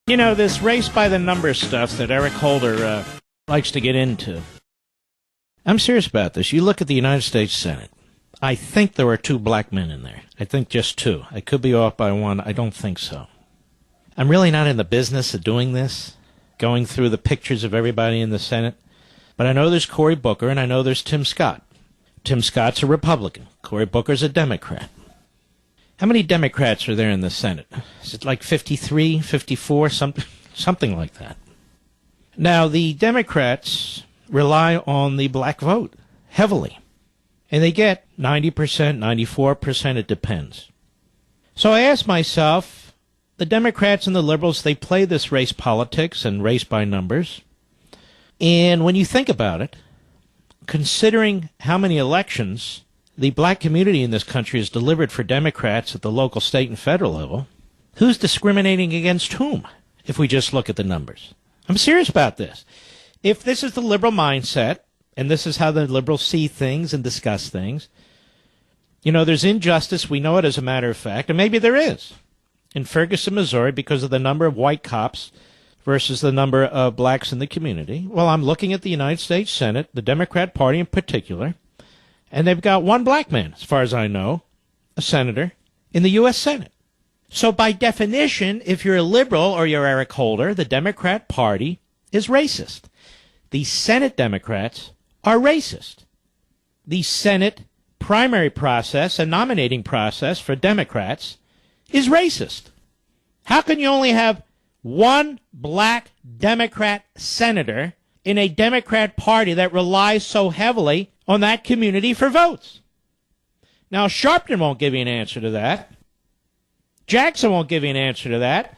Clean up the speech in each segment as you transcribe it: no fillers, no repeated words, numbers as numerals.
You know, this race by the numbers stuff that Eric Holder likes to get into. I'm serious about this. You look at the United States Senate. I think there are 2 black men in there. I think just 2. I could be off by 1. I don't think so. I'm really not in the business of doing this, going through the pictures of everybody in the Senate. But I know there's Cory Booker, and I know there's Tim Scott. Tim Scott's a Republican. Cory Booker's a Democrat. How many Democrats are there in the Senate? Is it like 53, 54, something like that? Now, the Democrats rely on the black vote heavily. And they get 90%, 94%, it depends. So I asked myself, the Democrats and the liberals, they play this race politics and race by numbers. And when you think about it, considering how many elections the black community in this country has delivered for Democrats at the local, state, and federal level, who's discriminating against whom, if we just look at the numbers? I'm serious about this. If this is the liberal mindset, and this is how the liberals see things and discuss things, you know, there's injustice, we know it as a matter of fact, and maybe there is, in Ferguson, Missouri, because of the number of white cops versus the number of blacks in the community. Well, I'm looking at the United States Senate, the Democrat Party in particular, and they've got 1 black man, as far as I know, a senator, in the U.S. Senate. So by definition, if you're a liberal or you're Eric Holder, the Democrat Party is racist. The Senate Democrats are racist. The Senate primary process and nominating process for Democrats is racist. How can you only have 1 black Democrat senator in a Democrat Party that relies so heavily on that community for votes? Now, Sharpton won't give you an answer to that. Jackson won't give you an answer to that,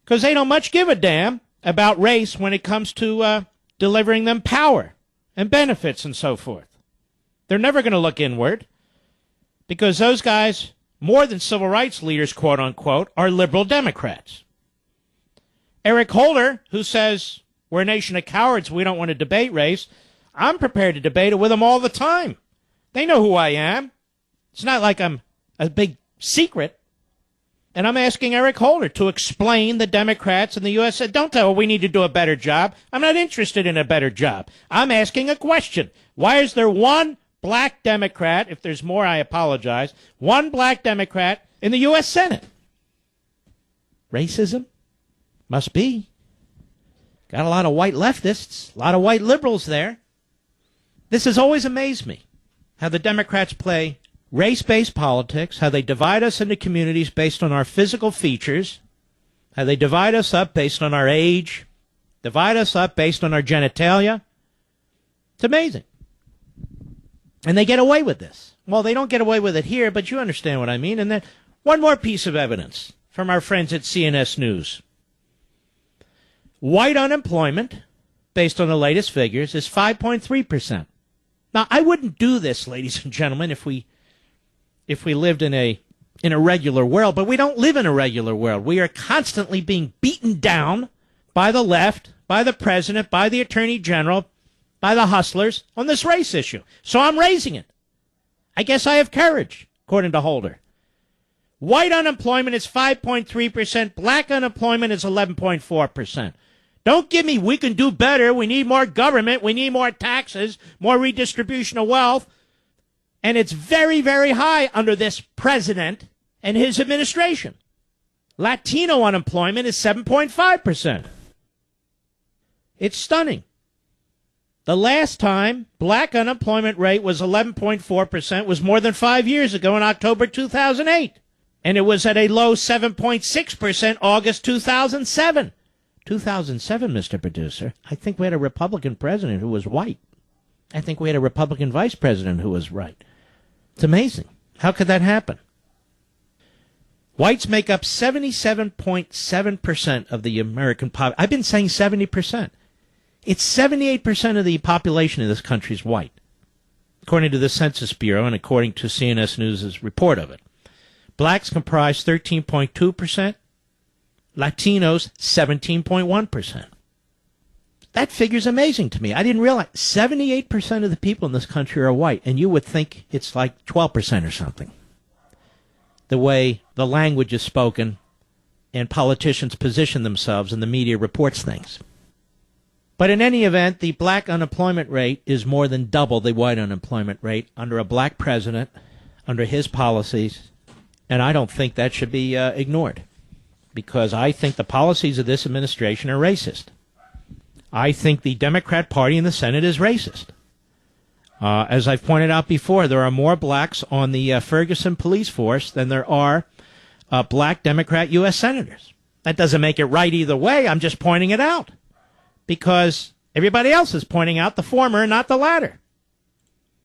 because they don't much give a damn about race when it comes to delivering them power and benefits and so forth. They're never going to look inward, because those guys, more than civil rights leaders, quote unquote, are liberal Democrats. Eric Holder, who says we're a nation of cowards, we don't want to debate race, I'm prepared to debate it with them all the time. They know who I am. It's not like I'm a big secret. And I'm asking Eric Holder to explain the Democrats in the U.S. Don't tell we need to do a better job. I'm not interested in a better job. I'm asking a question. Why is there 1 black Democrat, if there's more, I apologize, 1 black Democrat in the U.S. Senate? Racism? Must be. Got a lot of white leftists, a lot of white liberals there. This has always amazed me, how the Democrats play race-based politics, how they divide us into communities based on our physical features, how they divide us up based on our age, divide us up based on our genitalia. It's amazing. And they get away with this. Well, they don't get away with it here, but you understand what I mean. And then one more piece of evidence from our friends at CNS News. White unemployment, based on the latest figures, is 5.3%. Now, I wouldn't do this, ladies and gentlemen, if we lived in a regular world, but we don't live in a regular world. We are constantly being beaten down by the left, by the president, by the attorney general, by the hustlers on this race issue. So I'm raising it. I guess I have courage, according to Holder. White unemployment is 5.3%. Black unemployment is 11.4%. Don't give me we can do better. We need more government. We need more taxes, more redistribution of wealth. And it's very, very high under this president and his administration. Latino unemployment is 7.5%. It's stunning. The last time black unemployment rate was 11.4% was more than 5 years ago in October 2008. And it was at a low 7.6% August 2007. 2007, Mr. Producer, I think we had a Republican president who was white. I think we had a Republican vice president who was right. It's amazing. How could that happen? Whites make up 77.7% of the American population. I've been saying 70%. It's 78% of the population of this country is white, according to the Census Bureau and according to CNS News' report of it. Blacks comprise 13.2%. Latinos, 17.1%. That figure's amazing to me. I didn't realize 78% of the people in this country are white, and you would think it's like 12% or something. The way the language is spoken and politicians position themselves and the media reports things. But in any event, the black unemployment rate is more than double the white unemployment rate under a black president, under his policies, and I don't think that should be ignored, because I think the policies of this administration are racist. I think the Democrat Party in the Senate is racist. As I've pointed out before, there are more blacks on the Ferguson police force than there are black Democrat U.S. senators. That doesn't make it right either way. I'm just pointing it out, because everybody else is pointing out the former and not the latter.